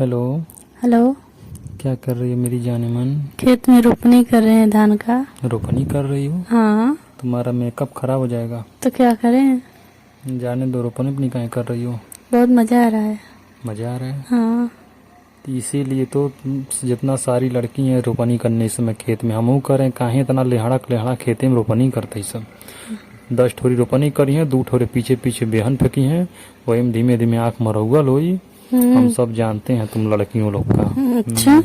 Hello. Hello. क्या कर रही है मेरी जाने मन? खेत में रोपनी कर रहे हैं धान का। रोपनी कर रही हो? हाँ। तुम्हारा मेकअप खराब हो जाएगा। तो क्या करें। जाने दो, रोपनी अपनी काहे कर रही हो? बहुत मजा आ रहा है। मजा आ रहा है? हाँ। तो इसीलिए तो जितना सारी लड़की हैं रोपनी करने इस समय खेत में, हमहू करें काहे इतना लेहड़ा खेते में रोपनी करते ही सब। 10 ठोरी रोपनी करी है, 2 ठोरे पीछे पीछे बेहन फेंकी हैं, वही में धीमे धीमे आँख मरौगल होई। हम सब जानते हैं तुम लड़कियों लोग का। अच्छा।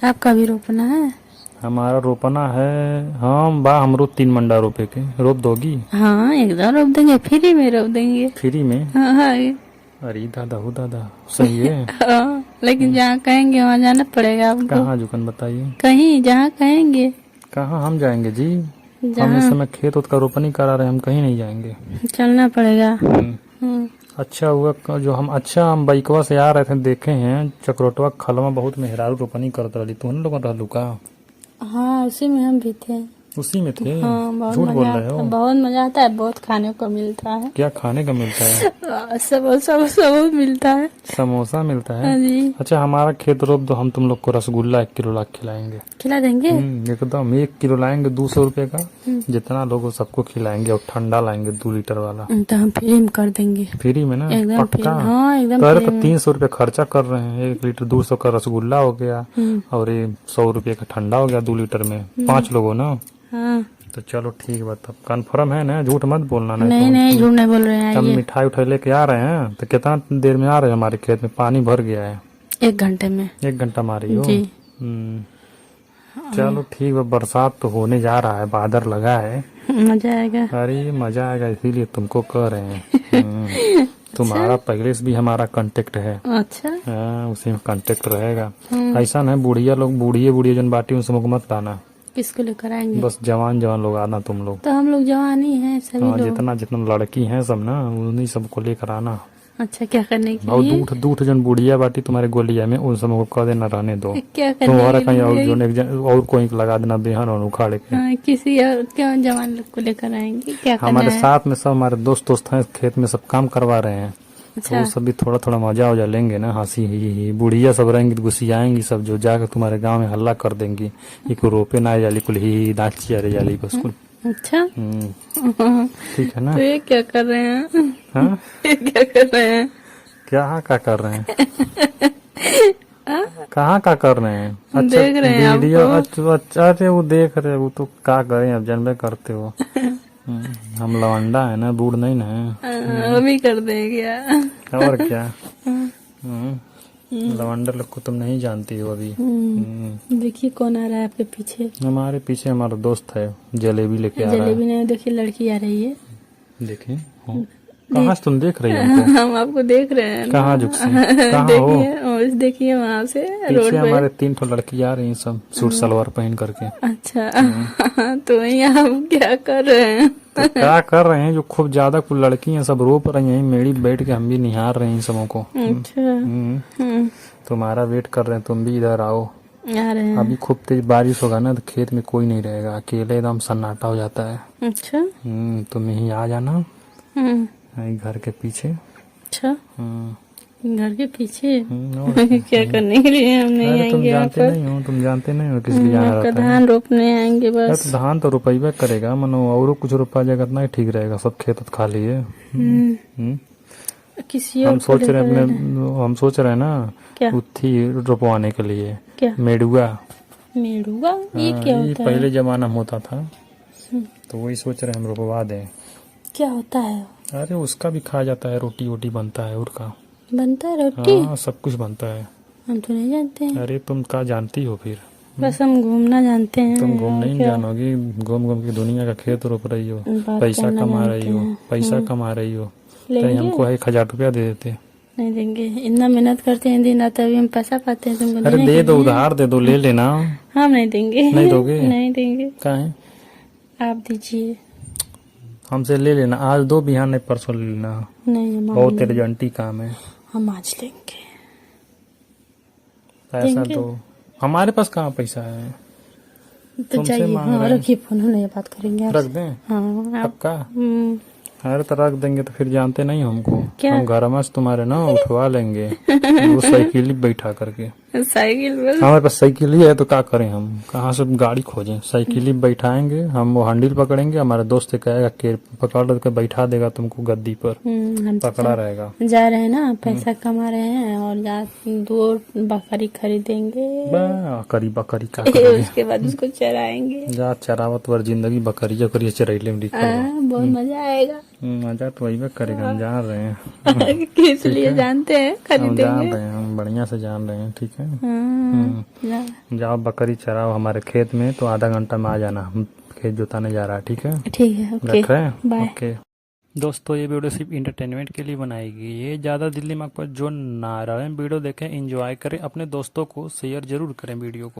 आपका भी रोपना है? हमारा रोपना है। हाँ बा, हमरो 3 मंडा रोपे के। रोप दोगी? हाँ एकदम रोप देंगे, फ्री में रोप देंगे। फ्री में? हाँ हाँ। अरे दादा हो दादा, सही है। हाँ, लेकिन जहाँ कहेंगे वहाँ जाना पड़ेगा आपको। कहाँ जुकन बताइए? कहीं जहाँ कहेंगे। कहाँ हम जाएंगे जी? हम जहाँ इस समय खेत उत का रोपनी करा रहे हैं, हम कहीं नहीं जाएंगे। चलना पड़ेगा। अच्छा हुआ हम बाइकवा से आ रहे थे, देखे हैं चक्रोटवा खलवा बहुत मेहरारू रोपनी करत रही। तुहन लोग रहलू का? हाँ उसी में हम भी थे। उसी में थे? हाँ बहुत झूठ बोल मजा रहे आता हो? है, बहुत मजा आता है, बहुत खाने को मिलता है। क्या खाने का मिलता है? समोसा सब मिलता है। समोसा मिलता है? हाँ जी। अच्छा हमारा खेत रोप दो, हम तुम लोग को रसगुल्ला 1 किलो ला खिलाएंगे। खिला देंगे। एकदम 1 किलो लाएंगे 200 रुपए का। जितना लोगो सबको खिलाएंगे, और ठंडा लाएंगे 2 लीटर वाला। तो हम फ्री में कर देंगे। फ्री में ना? एकदम पक्का? हाँ एकदम तो फ्री में। 300 रुपए खर्चा कर रहे हैं, 1 लीटर 200 का रसगुल्ला हो गया, और ये 100 रुपए का ठंडा हो गया 2 लीटर में। 5 लोगो ना? हाँ। तो चलो ठीक बात, तब कन्फर्म है ना? झूठ मत बोलना। नहीं नहीं झूठ नहीं बोल रहे हैं। हम आइए। मिठाई उठाई लेके आ रहे हैं, तो कितना देर में आ रहे हैं? हमारे खेत में पानी भर गया है। 1 घंटे में। 1 घंटा मारी हो? जी। चलो ठीक है, बरसात तो होने जा रहा है, बादल लगा है। मजा आएगा। अरे मजा आएगा, इसीलिए तुमको कह रहे हैं। तुम्हारा पहले से भी हमारा कांटेक्ट है। अच्छा। उसी में कांटेक्ट रहेगा। ऐसा ना बुढ़िया लोग, बुढ़िए जन बाटी उन सबको मत लाना। किसको लेकर आएंगे? बस जवान लोग आना तुम लोग। तो हम लोग जवान ही हैं सभी लोग। जितना जितना लड़की हैं सब ना, उन्हीं सबको लेकर आना। अच्छा क्या करने के और लिए? दूठ जन बुढ़िया बाटी तुम्हारे गोलिया में, उन सबको कह देना रहने दो। क्या तुम्हारा करने कहीं और के जो लिए? और कोई लगा देना बेहन और उखाड़ के। किसी और क्यों जवान लोग को लेकर आएंगे? क्या करना हमारे है? साथ में सब हमारे दोस्त हैं, खेत में सब काम करवा रहे हैं। तो वो सब भी थोड़ा थोड़ा मजा वजा लेंगे ना, हंसी ही बुढ़िया सब रहेंगी, गुस्सियाएंगी सब, जो जाकर तुम्हारे गांव में हल्ला कर देंगी। इको रोपे ना जाली कुल ही नाची अरे जाली बस कुल। अच्छा। ठीक है ना? तो ये क्या कर रहे हैं? हाँ ये क्या कर रहे हैं? क्या कर रहे हैं? कहाँ का कर रहे हैं? अच्छा देख रहे हैं वीडियो। आपको। अच्छा अरे वो देख रहे, वो तो क्या करें, अब जानबे करते हो। हम लवंडा है ना, बूढ़ नहीं ना। वो भी कर देंगे क्या? और क्या। लवंडा लोग को तुम नहीं जानती हो अभी। देखिए कौन आ रहा है आपके पीछे। हमारे पीछे हमारा दोस्त है, जलेबी लेके आ रहा है। जलेबी नहीं, देखिए लड़की आ रही है। देखिए कहाँ से तुम देख रही हो हमको? हम आपको देख रहे हैं। कहाँ झुक से? कहाँ हो? देखिए देखिए वहाँ से रोड पीछे पे हमारे 3 ठो लड़की आ रही हैं, सब सूट सलवार पहन करके। अच्छा। तो यहाँ आप क्या कर रहे हैं? तो क्या कर रहे हैं, जो खूब ज्यादा कुछ लड़की हैं सब रोप रही हैं, मेड़ी बैठ के हम भी निहार रहे हैं सबों को। अच्छा। तुम्हारा वेट कर रहे हैं, तुम भी इधर आओ। आ रहे हैं। अभी खूब तेज बारिश होगा ना, तो खेत में कोई नहीं रहेगा, अकेले एकदम सन्नाटा हो जाता है। अच्छा। तुम यहीं आ जाना घर के पीछे। अच्छा घर के पीछे। और क्या करने के लिए हम नहीं अरे तुम आएंगे? जानते नहीं हो किस लिए आना आपका रहता है। धान रोपने आएंगे अरे बस। तो धान तो रुपये करेगा मनो, और कुछ रुपा जाएगा इतना ही ठीक रहेगा, सब खेत खाली है। किसी और हम सोच रहे हैं ना क्या? उत्थी रोपवाने के लिए। क्या? मेडुआ। मेडुआ ये क्या ये होता है? पहले जमाना में होता था, तो वही सोच रहे हैं हम रोपवा दें। क्या होता है? अरे उसका भी खाया जाता है, रोटी वोटी बनता है, और का बनता है रोटी? हाँ सब कुछ बनता है। हम तो नहीं जानते हैं। अरे तुम क्या जानती हो फिर? बस हम घूमना जानते हैं। तुम घूम और नहीं क्या? जानोगी, घूम घूम के दुनिया का खेत रोप रही हो, बात पैसा करना कमा जानते रही हो, हैं। पैसा कमा रही हो। तो लेंगे? हमको 1000 रुपया दे देते। नहीं देंगे, इतना मेहनत करते हैं दिन रात, तभी हम पैसा पाते हैं तुमको अरे देने दे के दो, लिए। उधार दे दो, ले लेना। हम नहीं देंगे। नहीं दोगे? नहीं देंगे। काहे? आप दीजिए। हमसे ले लेना, आज दो, बिहान नहीं परसों ले लेना। नहीं हम बहुत अर्जेंटी काम है। हम आज लेंगे। पैसा तो हमारे पास कहाँ पैसा है, तो तुमसे चाहिए। मांग हाँ रहे हैं। रखिए फोन, हम नहीं बात करेंगे रख आपसे। दें? हाँ आप पक्का? अरे तो रख देंगे तो फिर जानते नहीं हमको। क्या? हम घर में से तुम्हारे ना उठवा लेंगे वो साइकिल ही बैठा करके। साइकिल बस। हमारे पास साइकिल ही है तो क्या करें हम, कहाँ से गाड़ी खोजें। साइकिल ही बैठाएंगे हम, वो हैंडल पकड़ेंगे, हमारे दोस्त से कहेगा कि पकड़ के बैठा देगा तुमको गद्दी पर, हम तो पकड़ा रहेगा। जा रहे हैं ना, पैसा कमा रहे हैं और जा 2 बकरी खरीदेंगे। बकरी बकरी का करेंगे? उसके बाद उसको चराएंगे। जा चरावत वर जिंदगी बकरिया करिए चरैले में लिखल बा। बहुत मजा आएगा। मजा तो वही करेगा, हम जान रहे हैं। किस लिए जानते हैं? हम जान खरीदेंगे। रहे हैं, हम बढ़िया से जान रहे हैं, ठीक है। जा। जाओ बकरी चराओ हमारे खेत में, तो आधा घंटा में आ जाना, हम खेत जोताने जा रहा है, ठीक है। ठीक है, ओके, रख रहे हैं, बाय। ओके। दोस्तों ये वीडियो सिर्फ इंटरटेनमेंट के लिए बनाई गई है, ज़्यादा दिल दिमाग पर जो ना रहे। वीडियो देखें, एंजॉय करें, अपने दोस्तों को शेयर जरूर करें वीडियो को।